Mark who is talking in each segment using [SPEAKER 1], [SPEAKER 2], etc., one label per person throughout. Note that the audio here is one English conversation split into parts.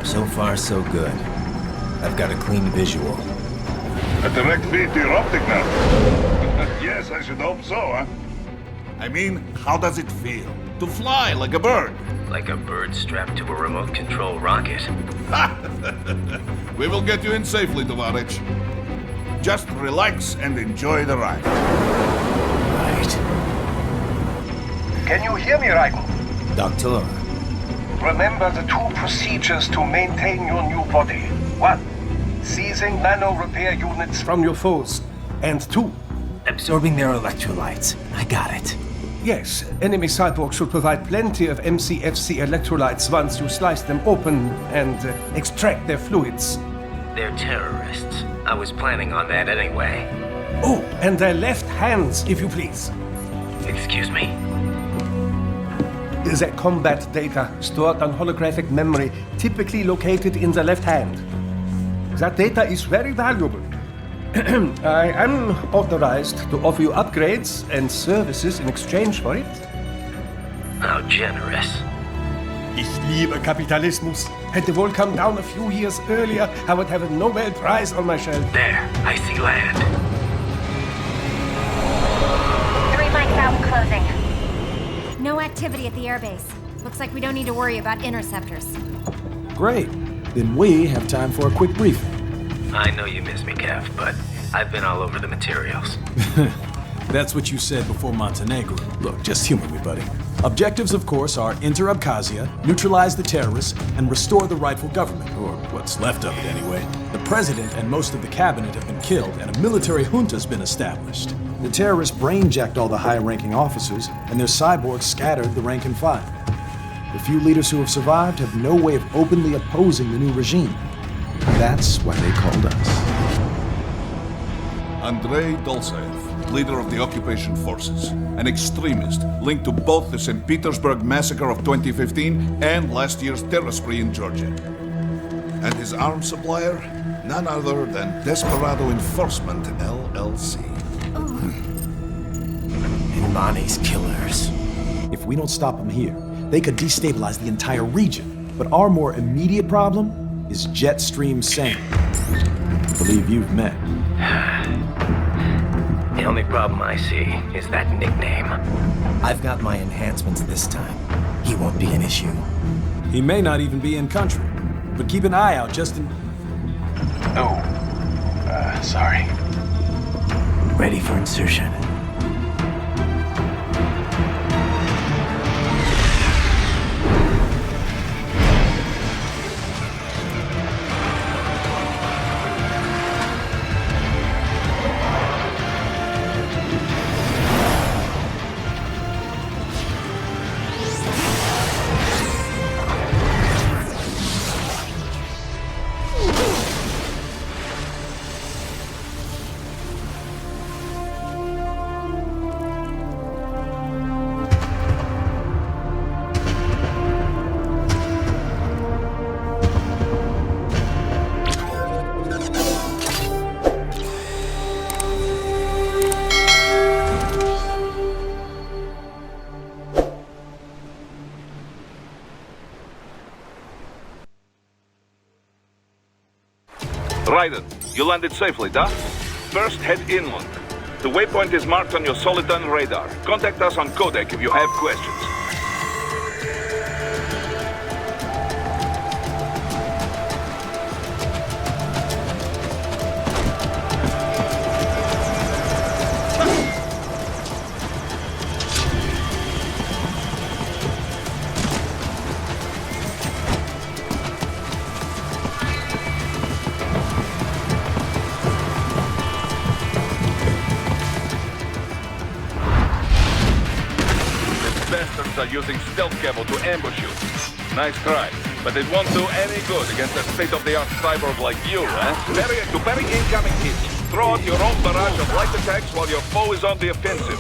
[SPEAKER 1] So far, so good. I've got a clean visual.
[SPEAKER 2] A direct feed to your optic now. Yes, I should hope so, huh? I mean, how does it feel? To fly like a bird?
[SPEAKER 3] Like a bird strapped to a remote control rocket.
[SPEAKER 2] We will get you in safely, Tovarich. Just relax and enjoy the ride.
[SPEAKER 1] Right.
[SPEAKER 4] Can you hear me, Raiden?
[SPEAKER 1] Doctor.
[SPEAKER 4] Remember the two procedures to maintain your new body. 1. Seizing nano repair units from your foes. And 2.
[SPEAKER 1] Absorbing their electrolytes. I got it.
[SPEAKER 4] Yes, enemy cyborgs should provide plenty of MCFC electrolytes once you slice them open and extract their fluids.
[SPEAKER 3] They're terrorists. I was planning on that anyway.
[SPEAKER 4] Oh, and their left hands, if you please.
[SPEAKER 3] Excuse me?
[SPEAKER 4] The combat data stored on holographic memory, typically located in the left hand. That data is very valuable. I am authorized to offer you upgrades and services in exchange for it.
[SPEAKER 3] How generous.
[SPEAKER 4] Ich liebe Kapitalismus. Had the world come down a few years earlier, I would have a Nobel Prize on my shelf.
[SPEAKER 3] There, I see land.
[SPEAKER 5] 3 mics out and closing. No activity at the airbase. Looks like we don't need to worry about interceptors.
[SPEAKER 6] Great. Then we have time for a quick briefing.
[SPEAKER 3] I know you miss me, Kev, but I've been all over the materials.
[SPEAKER 6] That's what you said before Montenegro. Look, just humor me, buddy. Objectives, of course, are enter Abkhazia, neutralize the terrorists, and restore the rightful government, or what's left of it anyway. The president and most of the cabinet have been killed, and a military junta's been established. The terrorists brain-jacked all the high-ranking officers, and their cyborgs scattered the rank and file. The few leaders who have survived have no way of openly opposing the new regime. That's why they called us.
[SPEAKER 2] Andrei Dolzaev, leader of the occupation forces, an extremist linked to both the St. Petersburg massacre of 2015 and last year's terror spree in Georgia. And his arms supplier? None other than Desperado Enforcement, LLC.
[SPEAKER 1] And Mani's killers.
[SPEAKER 6] If we don't stop them here, they could destabilize the entire region. But our more immediate problem is Jetstream Sane. I believe you've met.
[SPEAKER 3] The only problem I see is that nickname.
[SPEAKER 1] I've got my enhancements this time. He won't be an issue.
[SPEAKER 6] He may not even be in country, but keep an eye out just in...
[SPEAKER 4] Oh, sorry.
[SPEAKER 1] Ready for insertion.
[SPEAKER 2] Raiden, you landed safely, da? First, head inland. The waypoint is marked on your Soliton radar. Contact us on codec if you have questions. Bastards are using stealth camo to ambush you. Nice try, but it won't do any good against a state-of-the-art cyborg like you, eh? To parry incoming hits, throw out your own barrage of light attacks while your foe is on the offensive.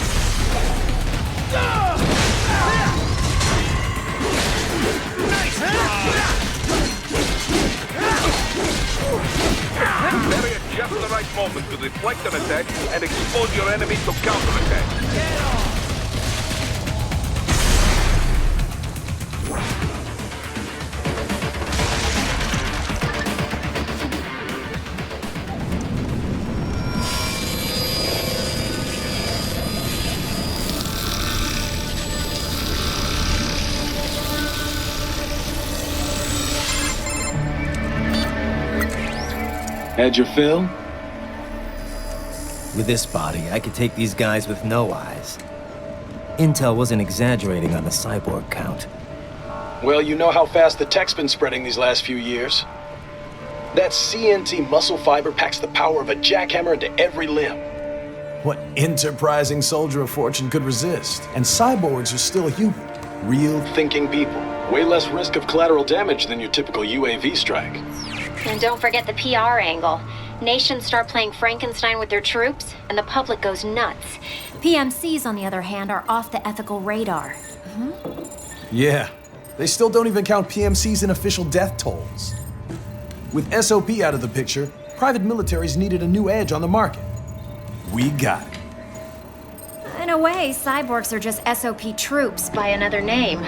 [SPEAKER 2] Parry at just the right moment to deflect an attack and expose your enemy to counterattack.
[SPEAKER 7] Had your fill?
[SPEAKER 1] With this body, I could take these guys with no eyes. Intel wasn't exaggerating on the cyborg count.
[SPEAKER 8] Well, you know how fast the tech's been spreading these last few years. That CNT muscle fiber packs the power of a jackhammer into every limb.
[SPEAKER 6] What enterprising soldier of fortune could resist? And cyborgs are still human. Real
[SPEAKER 8] Thinking people. Way less risk of collateral damage than your typical UAV strike.
[SPEAKER 5] And don't forget the PR angle. Nations start playing Frankenstein with their troops, and the public goes nuts. PMCs, on the other hand, are off the ethical radar.
[SPEAKER 6] Yeah. They still don't even count PMCs in official death tolls. With SOP out of the picture, private militaries needed a new edge on the market. We got it.
[SPEAKER 5] In a way, cyborgs are just SOP troops by another name.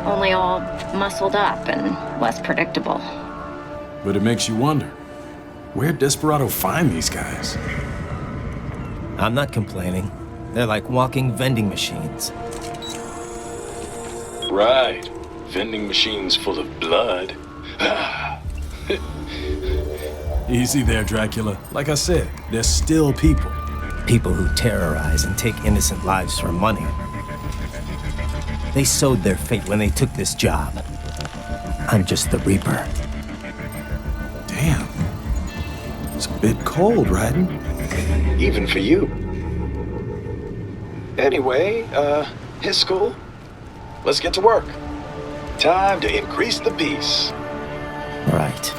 [SPEAKER 5] Only all muscled up and less predictable.
[SPEAKER 6] But it makes you wonder, where'd Desperado find these guys?
[SPEAKER 1] I'm not complaining. They're like walking vending machines.
[SPEAKER 8] Right. Vending machines full of blood.
[SPEAKER 6] Easy there, Dracula. Like I said, they're still people.
[SPEAKER 1] People who terrorize and take innocent lives for money. They sowed their fate when they took this job. I'm just the Reaper.
[SPEAKER 6] Damn. It's a bit cold, Raiden.
[SPEAKER 8] Even for you. Anyway, his school? Let's get to work. Time to increase the peace.
[SPEAKER 1] Right.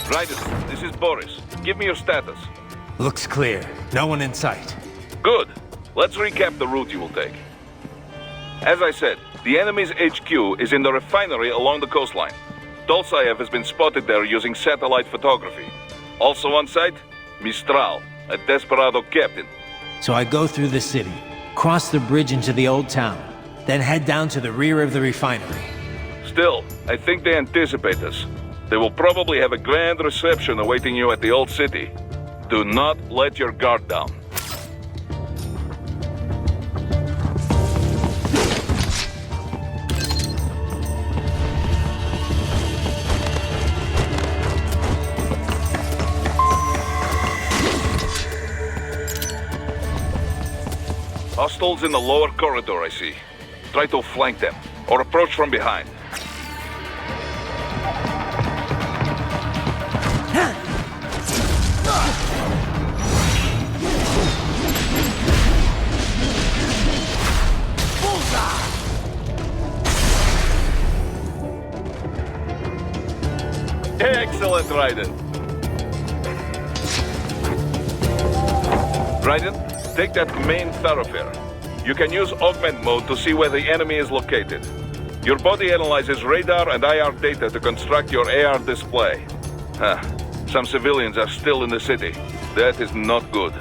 [SPEAKER 2] Raiden, this is Boris. Give me your status.
[SPEAKER 9] Looks clear. No one in sight.
[SPEAKER 2] Good. Let's recap the route you will take. As I said, the enemy's HQ is in the refinery along the coastline. Dolsaev has been spotted there using satellite photography. Also on site, Mistral, a Desperado captain.
[SPEAKER 9] So I go through the city, cross the bridge into the old town, then head down to the rear of the refinery.
[SPEAKER 2] Still, I think they anticipate us. They will probably have a grand reception awaiting you at the old city. Do not let your guard down. Hostiles in the lower corridor, I see. Try to flank them, or approach from behind. Excellent, Raiden. Raiden, take that main thoroughfare. You can use augment mode to see where the enemy is located. Your body analyzes radar and IR data to construct your AR display. Some civilians are still in the city. That is not good.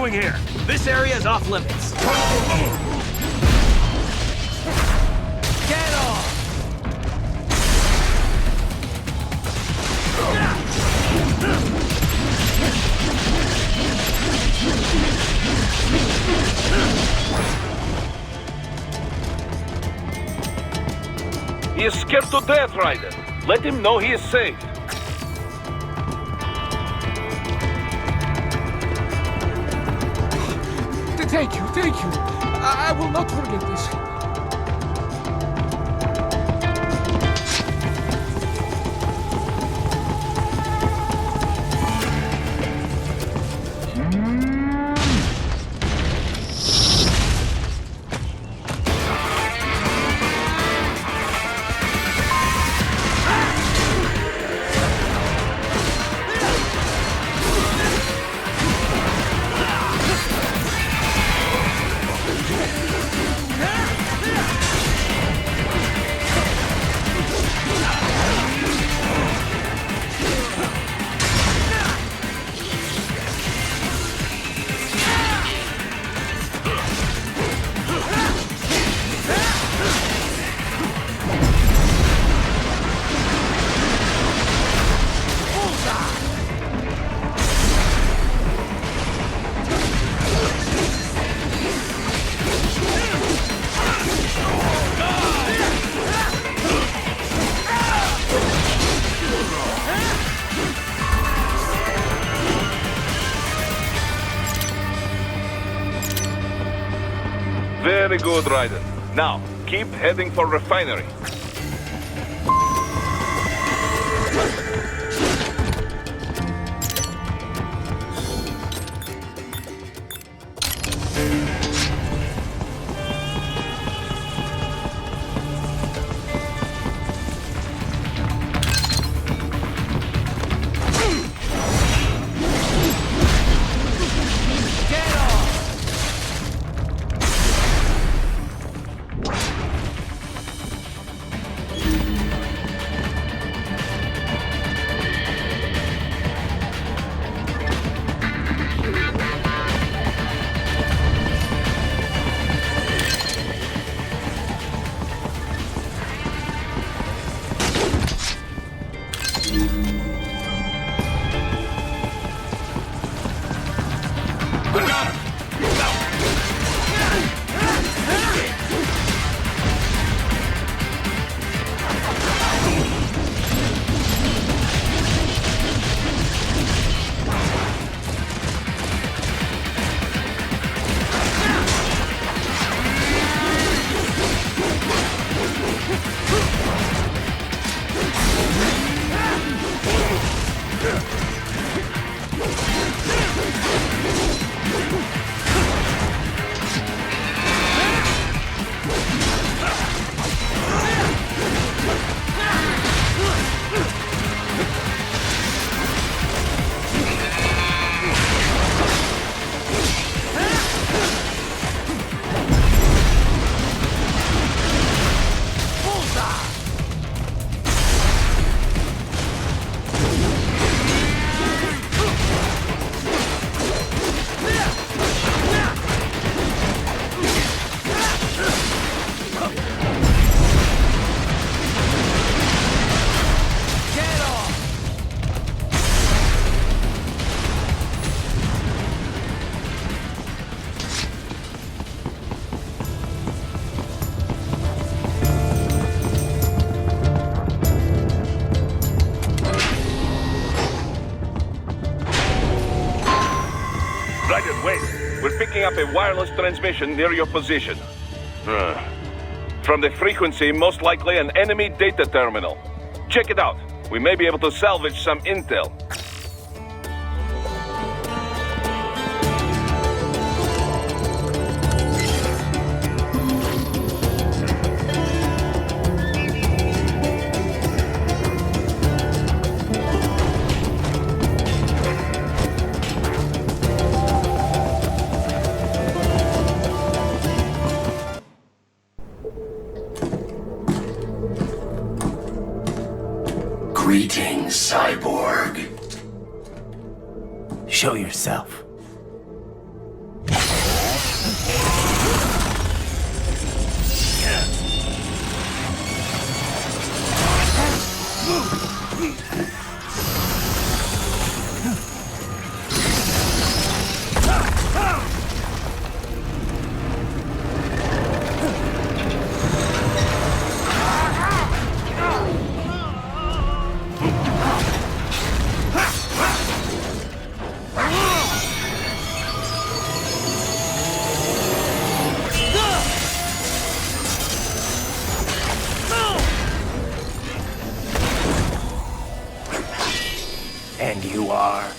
[SPEAKER 7] doing here?
[SPEAKER 10] This area is off limits. Get off!
[SPEAKER 2] He is scared to death, Raiden. Let him know he is safe.
[SPEAKER 7] Thank you, thank you. I will not forget this.
[SPEAKER 2] Very good, Raiden. Now, keep heading for refinery. We're picking up a wireless transmission near your position. From the frequency, most likely an enemy data terminal. Check it out. We may be able to salvage some intel.
[SPEAKER 11] Greetings, cyborg.
[SPEAKER 1] Show yourself.
[SPEAKER 11] you are?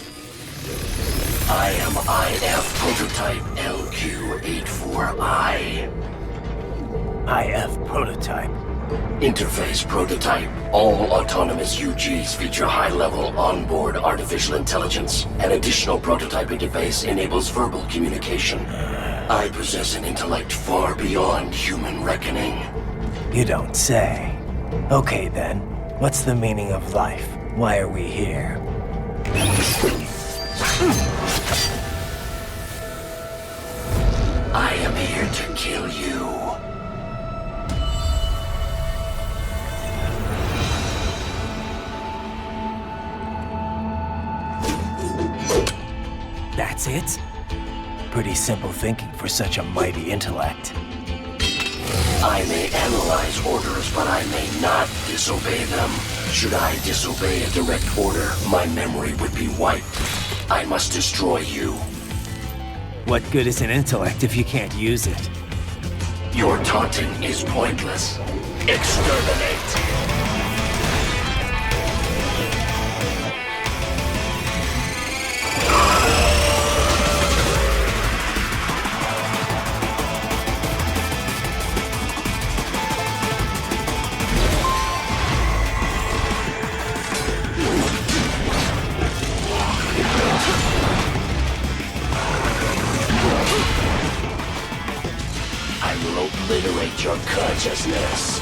[SPEAKER 11] I am IF Prototype LQ-84I.
[SPEAKER 1] IF Prototype.
[SPEAKER 11] Interface Prototype. All autonomous UGs feature high-level onboard artificial intelligence. An additional prototype interface enables verbal communication. I possess an intellect far beyond human reckoning.
[SPEAKER 1] You don't say. Okay then, what's the meaning of life? Why are we here?
[SPEAKER 11] I am here to kill you.
[SPEAKER 1] That's it? Pretty simple thinking for such a mighty intellect.
[SPEAKER 11] I may analyze orders, but I may not disobey them. Should I disobey a direct order, my memory would be wiped. I must destroy you.
[SPEAKER 1] What good is an intellect if you can't use it?
[SPEAKER 11] Your taunting is pointless. Exterminate! I will obliterate your consciousness.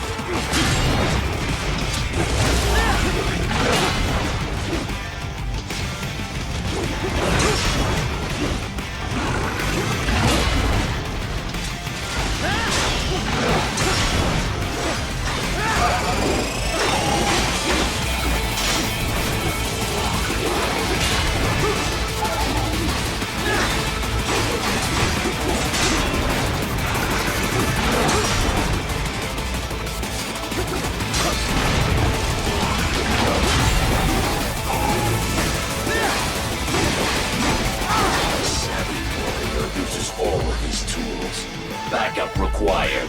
[SPEAKER 11] All of his tools. Backup required.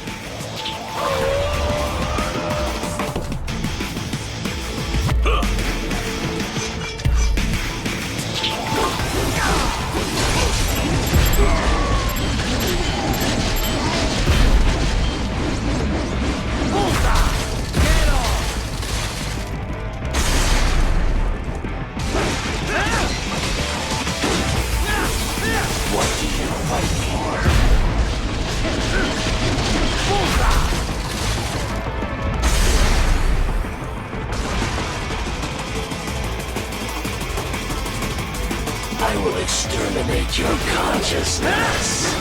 [SPEAKER 11] What do you fight for? I will exterminate your consciousness.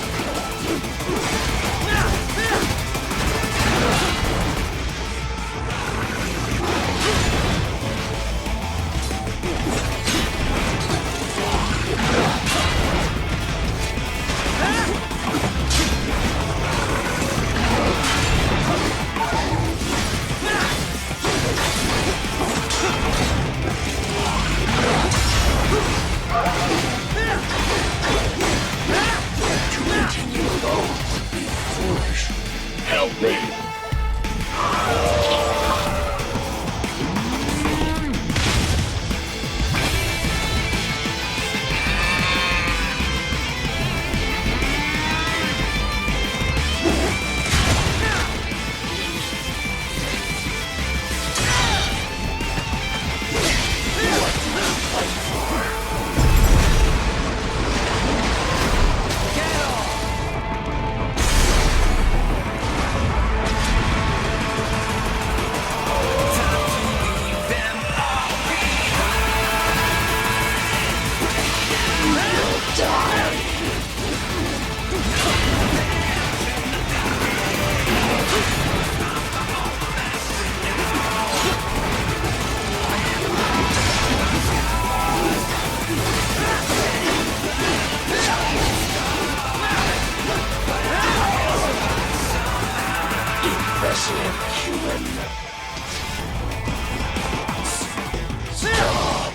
[SPEAKER 11] To continue alone would be foolish. Help me. Impressive, human. Stop.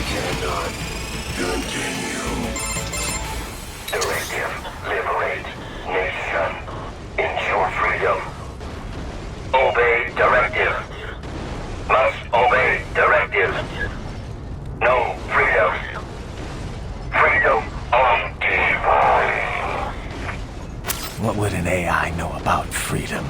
[SPEAKER 11] Cannot continue. Directive, level
[SPEAKER 1] say I know about freedom.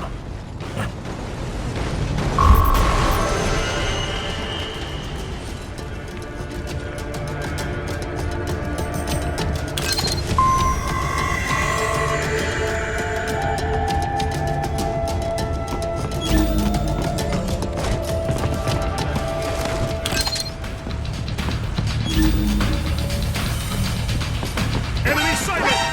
[SPEAKER 12] Enemy sighted!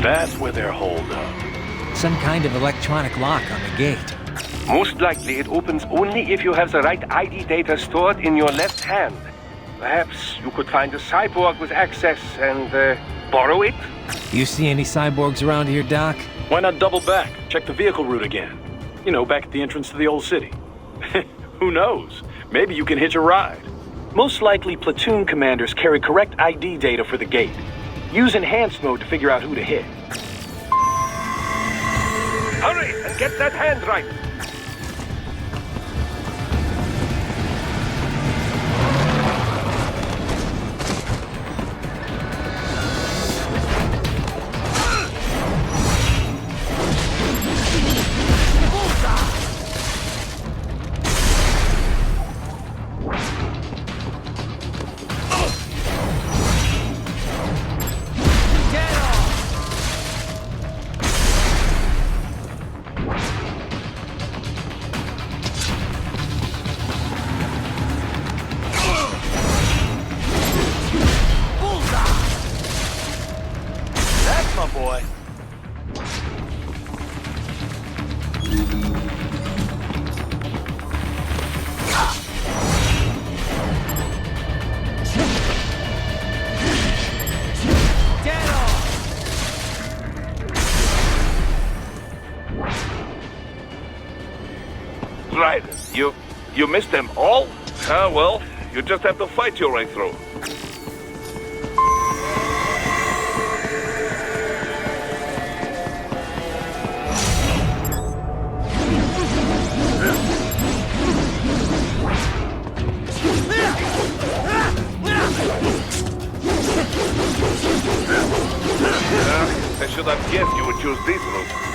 [SPEAKER 12] That's where they're holed up.
[SPEAKER 9] Some kind of electronic lock on the gate.
[SPEAKER 13] Most likely it opens only if you have the right ID data stored in your left hand. Perhaps you could find a cyborg with access and borrow it?
[SPEAKER 9] You see any cyborgs around here, Doc?
[SPEAKER 12] Why not double back? Check the vehicle route again. You know, back at the entrance to the old city. Who knows? Maybe you can hitch a ride. Most likely, platoon commanders carry correct ID data for the gate. Use enhanced mode to figure out who to hit.
[SPEAKER 13] Hurry and get that hand right!
[SPEAKER 12] Boy.
[SPEAKER 2] Raiden, you missed them all? Ah, well, you just have to fight your way through. I should have guessed you would choose this route.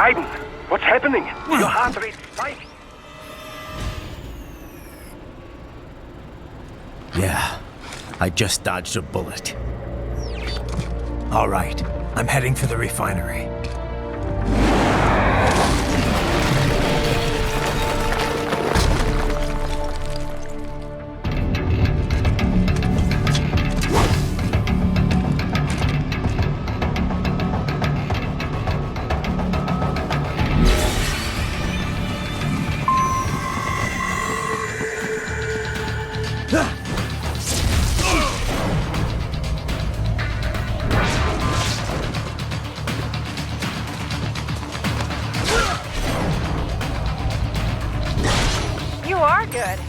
[SPEAKER 13] Raiden, what's happening? Your heart rate spikes.
[SPEAKER 1] Yeah, I just dodged a bullet. All right, I'm heading for the refinery.
[SPEAKER 14] You are good.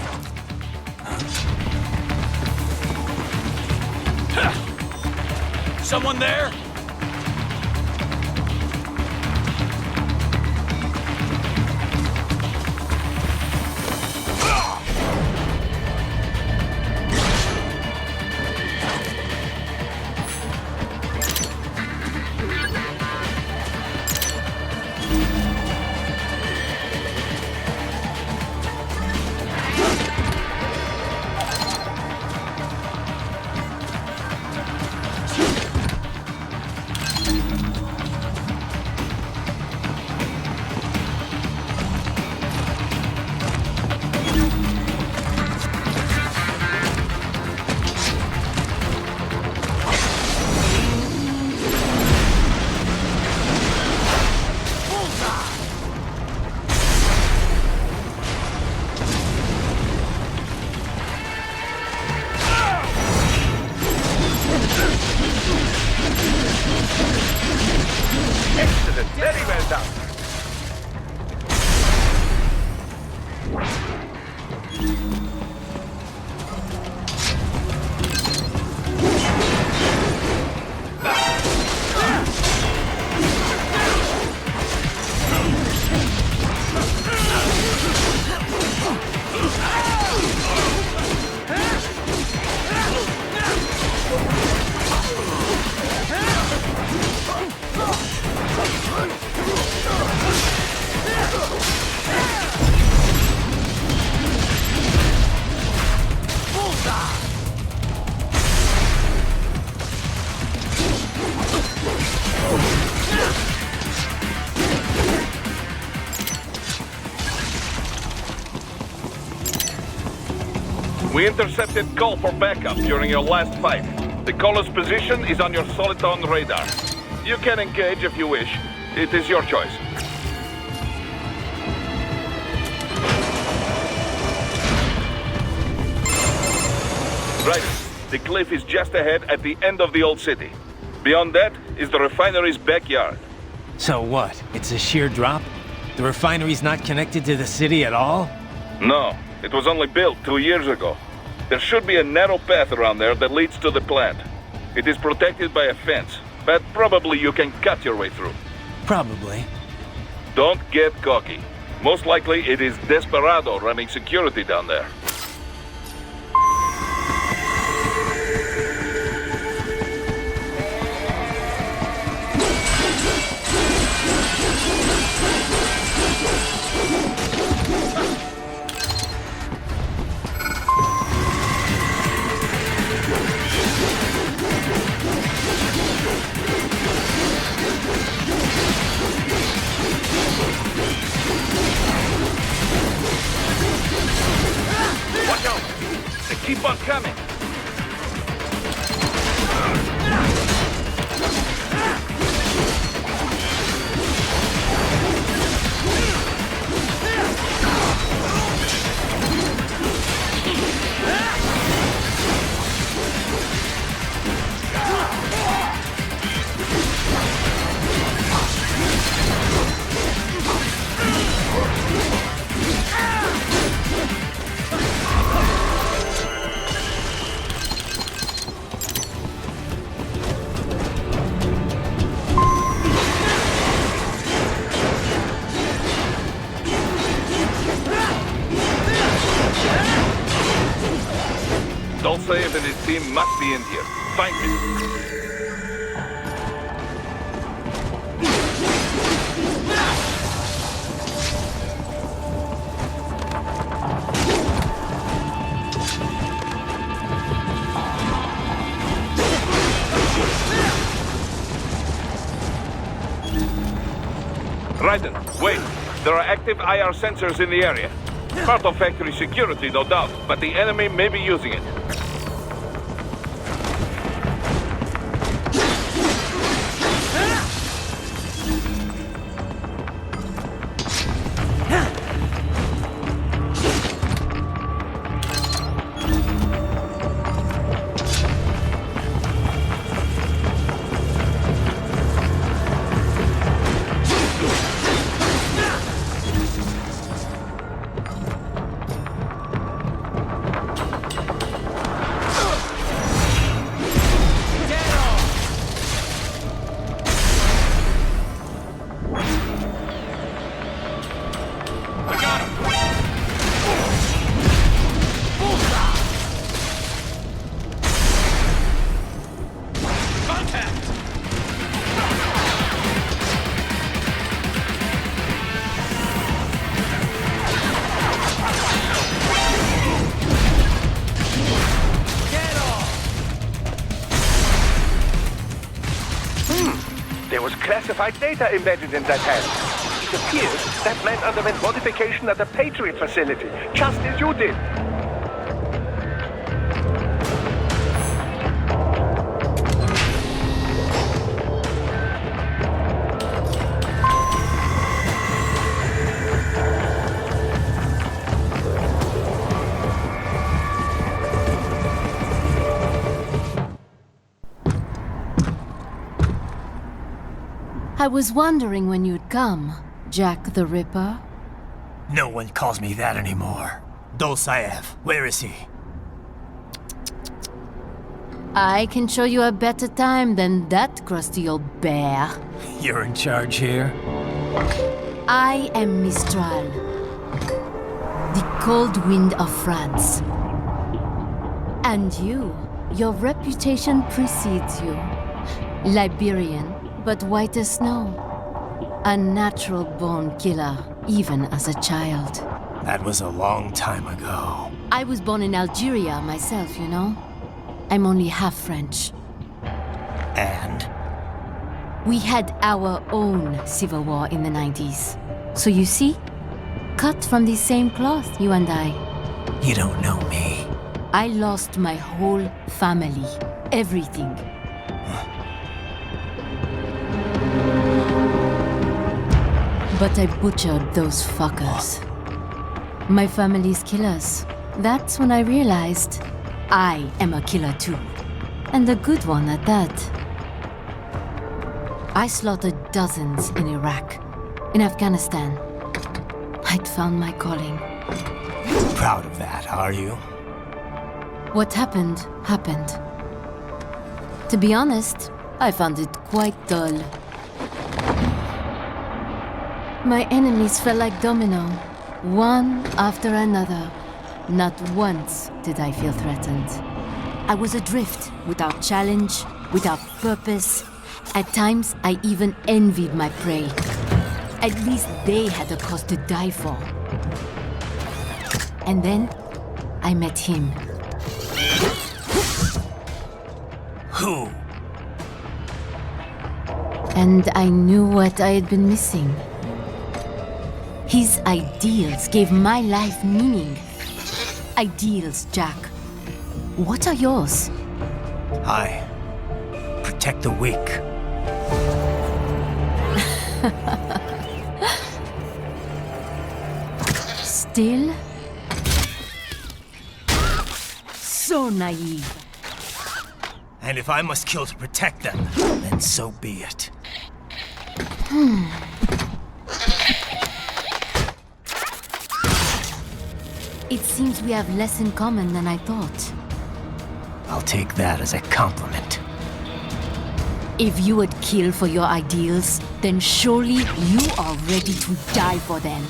[SPEAKER 10] Someone there?
[SPEAKER 13] Excellent, very well done.
[SPEAKER 2] We intercepted call for backup during your last fight. The caller's position is on your Soliton radar. You can engage if you wish. It is your choice. Right. The cliff is just ahead at the end of the old city. Beyond that is the refinery's backyard.
[SPEAKER 9] So what? It's a sheer drop? The refinery's not connected to the city at all?
[SPEAKER 2] No, it was only built 2 years ago. There should be a narrow path around there that leads to the plant. It is protected by a fence, but probably you can cut your way through.
[SPEAKER 9] Probably.
[SPEAKER 2] Don't get cocky. Most likely it is Desperado running security down there. Watch out! They keep on coming! Dolcev and his team must be in here. Find me. Raiden, wait. There are active IR sensors in the area. Part of factory security, no doubt, but the enemy may be using it.
[SPEAKER 13] There was classified data embedded in that hand. It appears that man underwent modification at the Patriot facility, just as you did.
[SPEAKER 15] I was wondering when you'd come, Jack the Ripper.
[SPEAKER 1] No one calls me that anymore. Dolsaev, where is he?
[SPEAKER 15] I can show you a better time than that crusty old bear.
[SPEAKER 1] You're in charge here?
[SPEAKER 15] I am Mistral, the cold wind of France. And your reputation precedes you. Liberian, but white as snow. A natural-born killer, even as a child.
[SPEAKER 1] That was a long time ago.
[SPEAKER 15] I was born in Algeria myself, you know? I'm only half French.
[SPEAKER 1] And?
[SPEAKER 15] We had our own civil war in the 90s. So you see? Cut from the same cloth, you and I.
[SPEAKER 1] You don't know me.
[SPEAKER 15] I lost my whole family. Everything. But I butchered those fuckers. My family's killers. That's when I realized I am a killer too. And a good one at that. I slaughtered dozens in Iraq, in Afghanistan. I'd found my calling.
[SPEAKER 1] Proud of that, are you?
[SPEAKER 15] What happened, happened. To be honest, I found it quite dull. My enemies fell like domino, one after another. Not once did I feel threatened. I was adrift, without challenge, without purpose. At times, I even envied my prey. At least they had a cause to die for. And then, I met him.
[SPEAKER 1] Who?
[SPEAKER 15] And I knew what I had been missing. His ideals gave my life meaning. Ideals, Jack. What are yours?
[SPEAKER 1] I protect the weak.
[SPEAKER 15] Still? So naive.
[SPEAKER 1] And if I must kill to protect them, then so be it.
[SPEAKER 15] It seems we have less in common than I thought.
[SPEAKER 1] I'll take that as a compliment.
[SPEAKER 15] If you would kill for your ideals, then surely you are ready to die for them.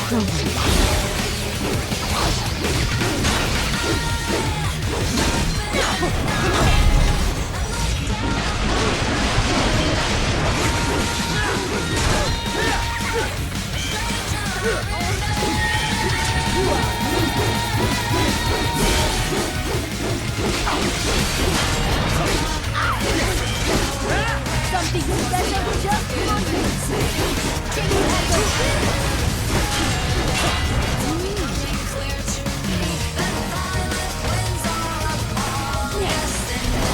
[SPEAKER 16] Something special just for you. Can you handle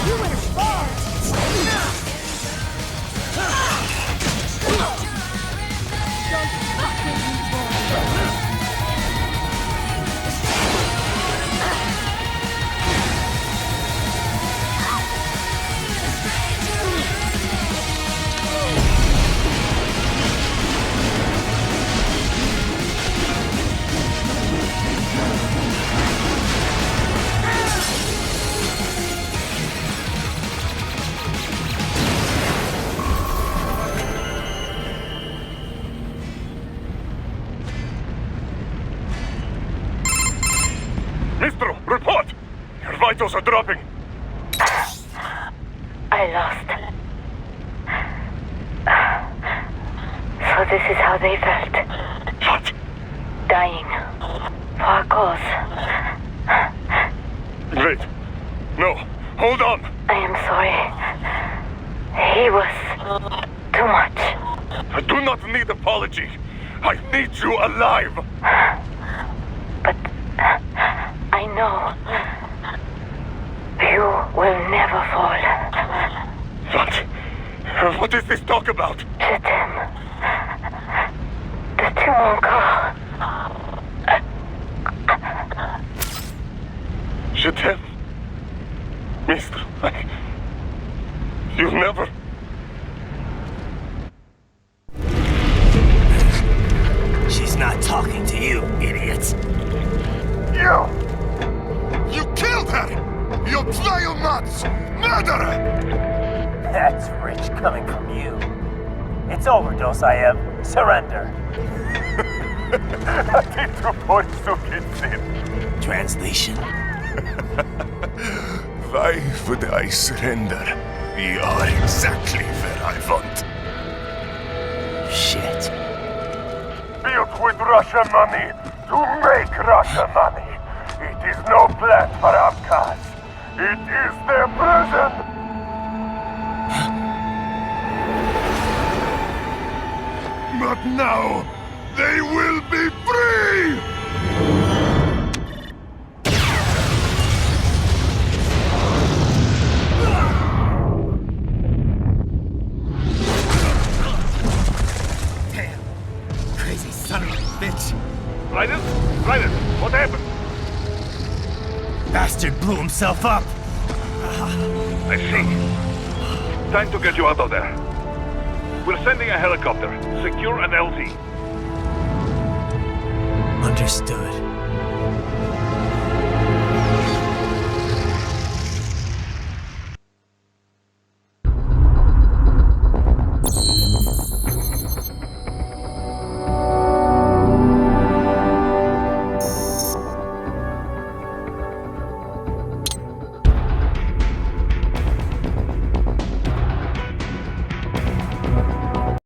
[SPEAKER 16] you went far. Don't fuck with me, boy.
[SPEAKER 17] Mistro, report! Your vitals are dropping.
[SPEAKER 18] I lost. So this is how they felt.
[SPEAKER 17] What?
[SPEAKER 18] Dying. For a cause.
[SPEAKER 17] Wait. No. Hold on.
[SPEAKER 18] I am sorry. He was too much.
[SPEAKER 17] I do not need apology. I need you alive.
[SPEAKER 18] But I know you will never fall.
[SPEAKER 17] What? What is this talk about?
[SPEAKER 18] Je t'aime. Tu mon corps.
[SPEAKER 17] Je t'aime. Mister, you never...
[SPEAKER 1] She's not talking to you, idiot.
[SPEAKER 17] You killed her! You vile nuts! Murderer!
[SPEAKER 1] That's rich coming from you. It's overdose, I am. Surrender. Translation.
[SPEAKER 17] Why would I surrender? You are exactly where I want.
[SPEAKER 1] Shit.
[SPEAKER 17] Built with Russian money to make Russian money. It is no plan for outcasts. It is their prison. But now, they will be free!
[SPEAKER 1] Damn. Crazy son of a bitch.
[SPEAKER 17] Raiden? Raiden, what happened?
[SPEAKER 1] Bastard blew himself up.
[SPEAKER 17] I see. Time to get you out of there. We're sending a helicopter. Secure an LZ.
[SPEAKER 1] Understood.